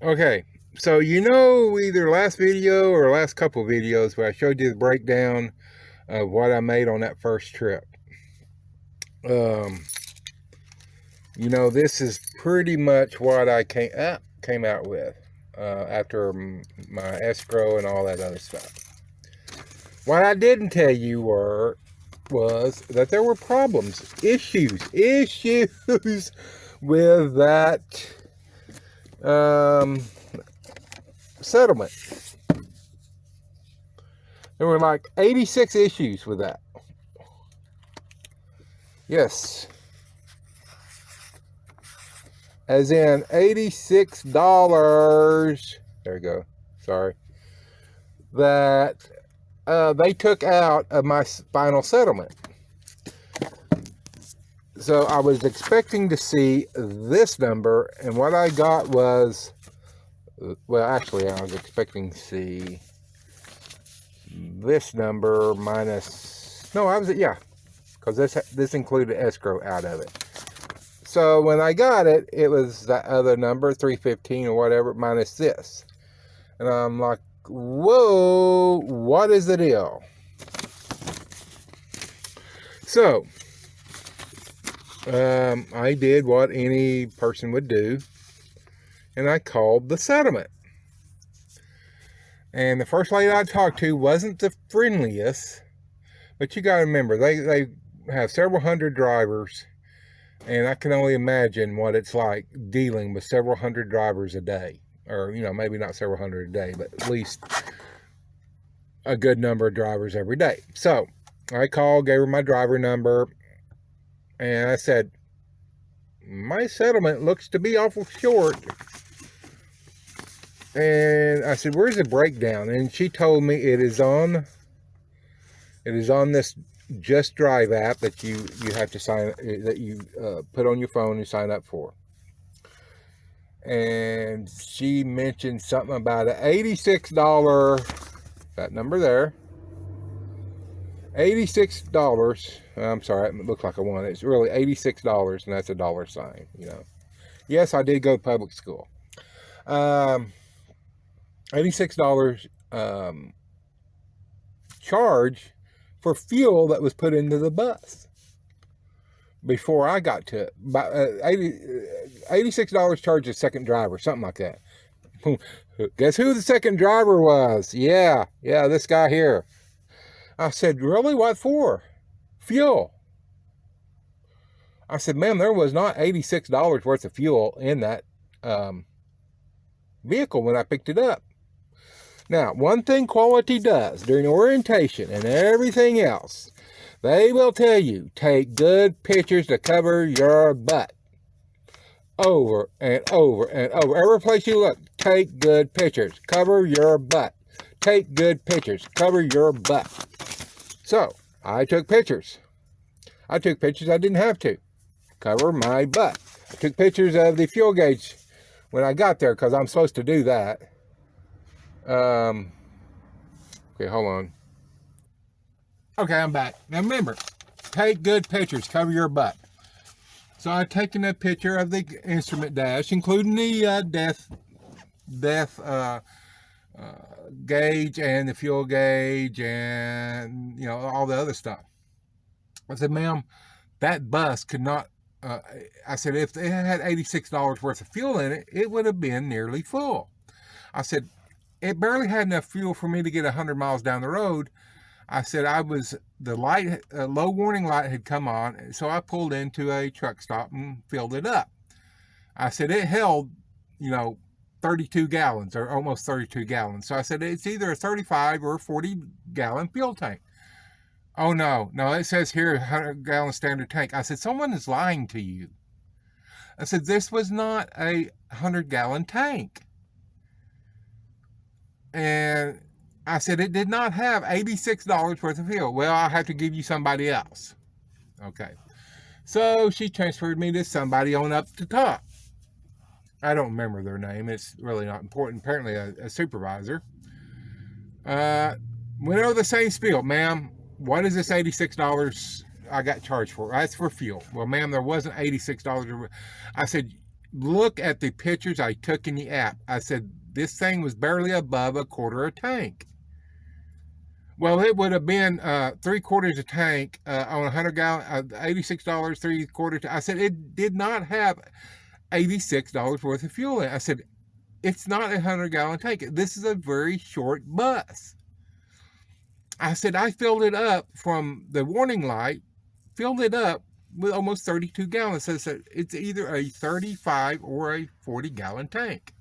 Okay, so either last video or last couple videos where I showed you the breakdown of what I made on that first trip. Um, this is pretty much what I came out with after my escrow and all that other stuff. What I didn't tell you was that there were issues with that settlement. There were like 86 issues with that. Yes. As in $86. There we go. Sorry. That they took out of my final settlement. So I was expecting to see this number, and what I got was, well, actually, I was expecting to see this number minus, no, because this included escrow out of it. So when I got it, it was that other number, 315 or whatever, minus this. And I'm like, whoa, what is the deal? So I did what any person would do, and I called the settlement. And the first lady I talked to wasn't the friendliest, but you got to remember, they have several hundred drivers, and I can only imagine what it's like dealing with several hundred drivers a day. Or, maybe not several hundred a day, but at least a good number of drivers every day. So I called, gave her my driver number, and I said, my settlement looks to be awful short. And I said, where's the breakdown? And she told me it is on this Just Drive app that you have to sign, that you put on your phone and sign up for. And she mentioned something about an $86, that number there, $86. I'm sorry, it looked like a one. It's really $86, and that's a dollar sign. Yes, I did go to public school. $86 charge for fuel that was put into the bus before I got to it. $86 charge a second driver, something like that. Guess who the second driver was? Yeah, this guy here. I said, really? What for? Fuel. I said, ma'am, there was not $86 worth of fuel in that vehicle when I picked it up. Now, one thing Quality does during orientation and everything else, they will tell you, take good pictures to cover your butt. Over and over and over. Every place you look, take good pictures. Cover your butt. Take good pictures. Cover your butt. So, I took pictures. I took pictures I didn't have to. Cover my butt. I took pictures of the fuel gauge when I got there, because I'm supposed to do that. Okay, hold on. Okay, I'm back. Now remember, take good pictures, cover your butt. So I've taken a picture of the instrument dash, including the depth gauge and the fuel gauge and, all the other stuff. I said, ma'am, that bus could not, I said, if it had $86 worth of fuel in it, it would have been nearly full. I said, it barely had enough fuel for me to get 100 miles down the road. I said, the light, low warning light had come on, so I pulled into a truck stop and filled it up. I said, it held, 32 gallons or almost 32 gallons. So I said, it's either a 35 or a 40 gallon fuel tank. Oh, no, it says here 100 gallon standard tank. I said, someone is lying to you. I said, this was not a 100 gallon tank. And I said, it did not have $86 worth of fuel. Well, I'll have to give you somebody else. Okay. So she transferred me to somebody on up the top. I don't remember their name. It's really not important. Apparently a supervisor. Went over the same spiel. Ma'am, what is this $86 I got charged for? That's for fuel. Well, ma'am, there wasn't $86. I said, look at the pictures I took in the app. I said, this thing was barely above a quarter a tank. Well, it would have been 3/4 a tank on 100 gallon, $86, 3/4. I said, it did not have $86 worth of fuel in it. I said, it's not a 100-gallon tank. This is a very short bus. I said, I filled it up from the warning light, filled it up with almost 32 gallons. So it's either a 35 or a 40-gallon tank.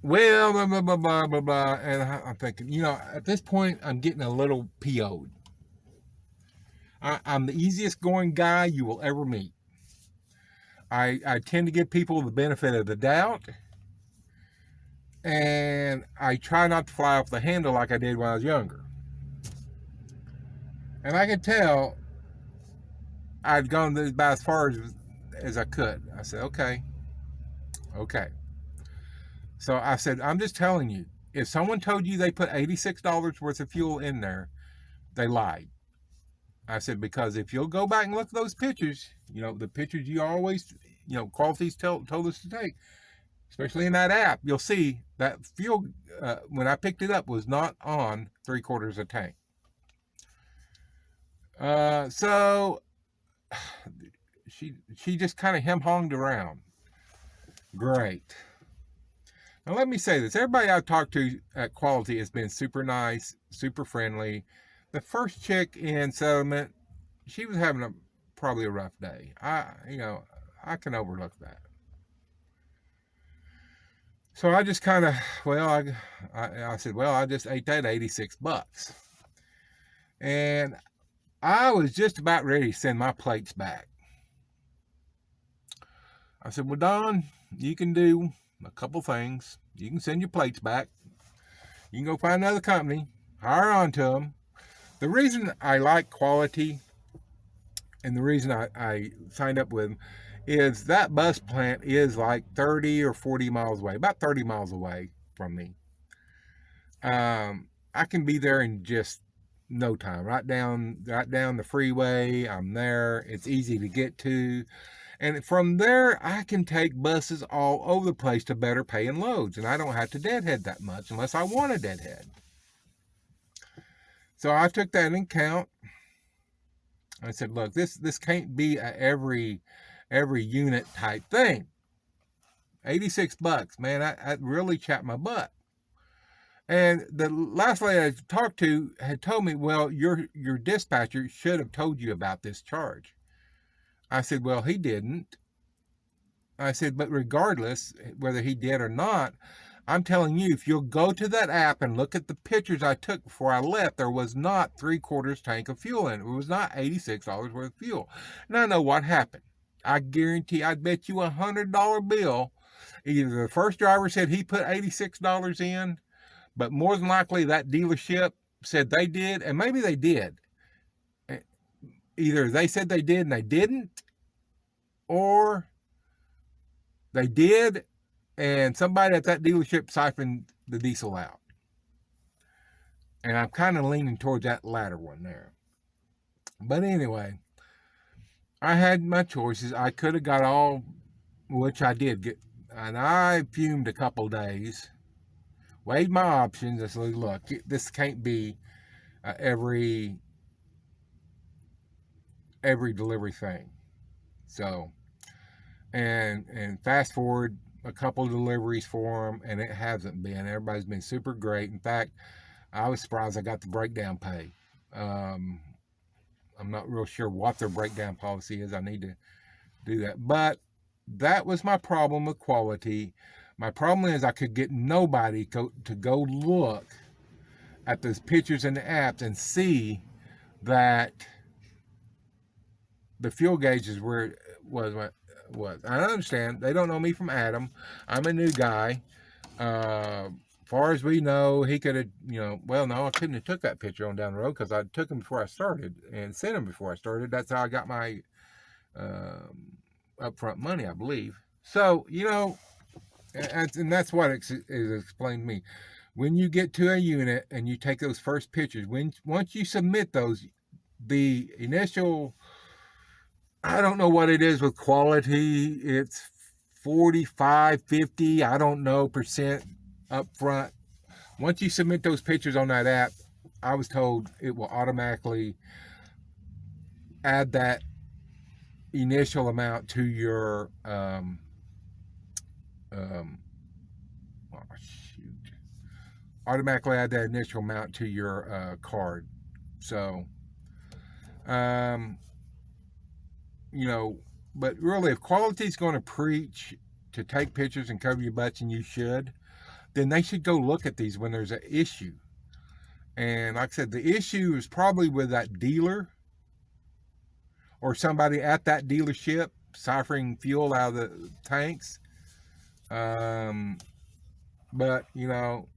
Well, blah, blah, blah, blah, blah, blah. And I'm thinking, at this point, I'm getting a little PO'd. I'm the easiest going guy you will ever meet. I tend to give people the benefit of the doubt. And I try not to fly off the handle like I did when I was younger. And I could tell I'd gone about as far as I could. I said, okay. So I said, I'm just telling you, if someone told you they put $86 worth of fuel in there, they lied. I said, because if you'll go back and look at those pictures, the pictures you always, Quality's told us to take, especially in that app, you'll see that fuel, when I picked it up, was not on 3/4 a tank. So she just kind of hem-honged around. Great. Now let me say this. Everybody I've talked to at Quality has been super nice, super friendly. The first chick in settlement, she was having probably a rough day. I can overlook that. So I just kind of, I said, I just ate that $86. And I was just about ready to send my plates back. I said, well, Don, you can do a couple things. You can send your plates back. You can go find another company, hire on to them. The reason I like Quality and the reason I signed up with them is that bus plant is like 30 or 40 miles away, about 30 miles away from me. I can be there in just no time. Right down the freeway, I'm there. It's easy to get to. And from there, I can take buses all over the place to better paying loads. And I don't have to deadhead that much unless I want to deadhead. So I took that into account. I said, look, this can't be a every unit type thing. $86, man, I really chapped my butt. And the last lady I talked to had told me, well, your dispatcher should have told you about this charge. I said, well, he didn't. I said, but regardless, whether he did or not, I'm telling you, if you'll go to that app and look at the pictures I took before I left, there was not 3/4 tank of fuel in it. It was not $86 worth of fuel. And I know what happened. I guarantee, I'd bet you $100 bill. Either the first driver said he put $86 in, but more than likely that dealership said they did, and maybe they did. Either they said they did and they didn't, or they did and somebody at that dealership siphoned the diesel out. And I'm kind of leaning towards that latter one there. But anyway, I had my choices. I could have got all, which I did get, and I fumed a couple days, weighed my options. I said, look, this can't be every delivery thing. So, and fast forward a couple of deliveries for them, and it hasn't been. Everybody's been super great. In fact, I was surprised I got the breakdown pay. I'm not real sure what their breakdown policy is. I need to do that. But that was my problem with Quality. My problem is I could get nobody to go look at those pictures in the apps and see that the fuel gauge is where it was. I understand. They don't know me from Adam. I'm a new guy. Far as we know, he could have, well, no, I couldn't have took that picture on down the road because I took him before I started and sent him before I started. That's how I got my upfront money, I believe. So, and that's what it explained to me. When you get to a unit and you take those first pictures, once you submit those, the initial I don't know what it is with Quality. It's 45, 50, I don't know, percent up front. Once you submit those pictures on that app, I was told it will automatically add that initial amount to your oh shoot, automatically add that initial amount to your card. So you know, but really, if Quality's going to preach to take pictures and cover your butts, and you should, then they should go look at these when there's an issue. And like I said, the issue is probably with that dealer or somebody at that dealership siphoning fuel out of the tanks. But, you know,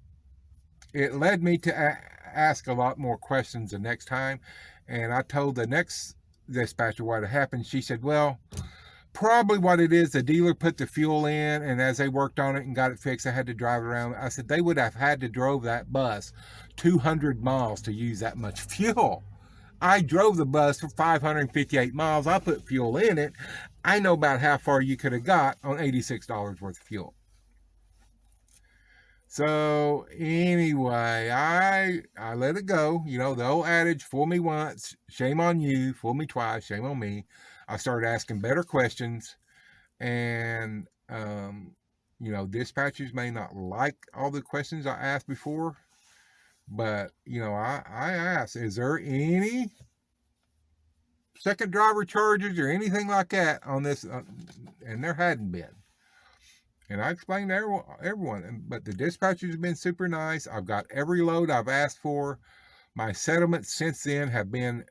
it led me to ask a lot more questions the next time. And I told the next dispatcher what had happened. She said, well, probably what it is, the dealer put the fuel in, and as they worked on it and got it fixed, I had to drive it around. I said, they would have had to drove that bus 200 miles to use that much fuel. I drove the bus for 558 miles. I put fuel in it. I know about how far you could have got on $86 worth of fuel. So anyway, I let it go. You know, the old adage, fool me once, shame on you. Fool me twice, shame on me. I started asking better questions. And, you know, dispatchers may not like all the questions I asked before. But, you know, I asked, is there any second driver charges or anything like that on this? And there hadn't been. And I explained to everyone, but the dispatchers have been super nice. I've got every load I've asked for. My settlements since then have been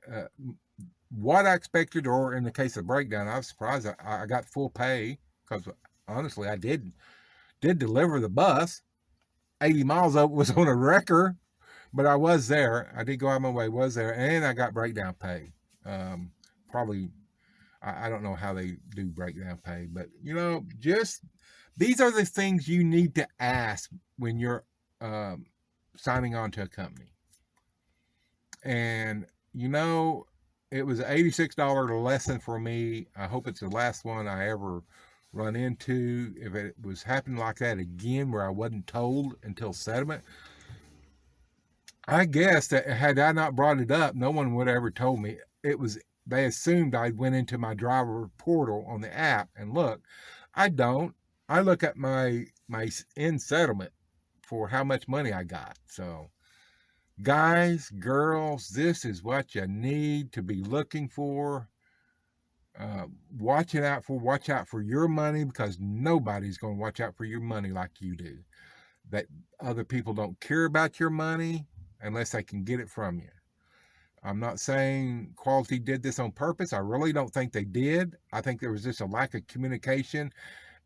what I expected, or in the case of breakdown, I was surprised I got full pay, because honestly, I did deliver the bus. 80 miles of it was on a wrecker, but I was there. I did go out of my way, was there, and I got breakdown pay. Probably, I don't know how they do breakdown pay, but, you know, just these are the things you need to ask when you're signing on to a company. And, you know, it was an $86 lesson for me. I hope it's the last one I ever run into. If it was happening like that again, where I wasn't told until settlement, I guess that had I not brought it up, no one would have ever told me. They assumed I went into my driver portal on the app and look. I don't. I look at my end settlement for how much money I got. So, guys, girls, this is what you need to be looking for. Watch out for your money, because nobody's going to watch out for your money like you do. That other people don't care about your money unless they can get it from you. I'm not saying Quality did this on purpose. I really don't think they did. I think there was just a lack of communication,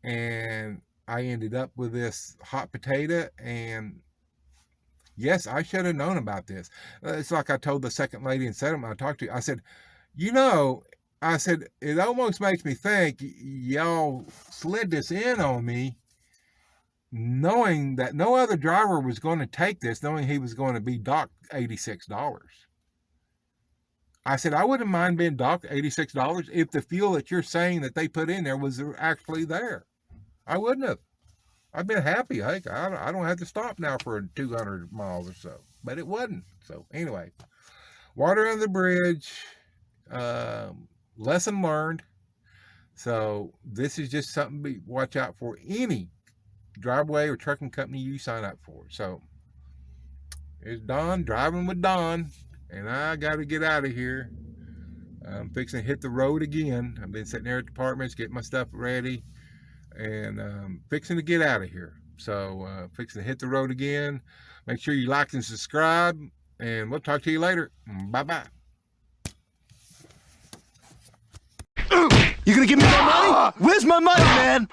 and I ended up with this hot potato. And yes, I should have known about this. It's like I told the second lady in settlement I talked to. I said, you know, it almost makes me think y'all slid this in on me, knowing that no other driver was going to take this, knowing he was going to be docked $86. I said, I wouldn't mind being docked $86 if the fuel that you're saying that they put in there was actually there. I wouldn't have. I've been happy. I don't have to stop now for 200 miles or so. But it wasn't. So anyway, water under the bridge. Lesson learned. So this is just something to watch out for any driveway or trucking company you sign up for. So it's Don, driving with Don, and I got to get out of here. I'm fixing to hit the road again. I've been sitting there at departments, getting my stuff ready, and fixing to get out of here. So fixing to hit the road again. Make sure you like and subscribe, and we'll talk to you later. Bye-bye. You gonna give me my money? Where's my money, man?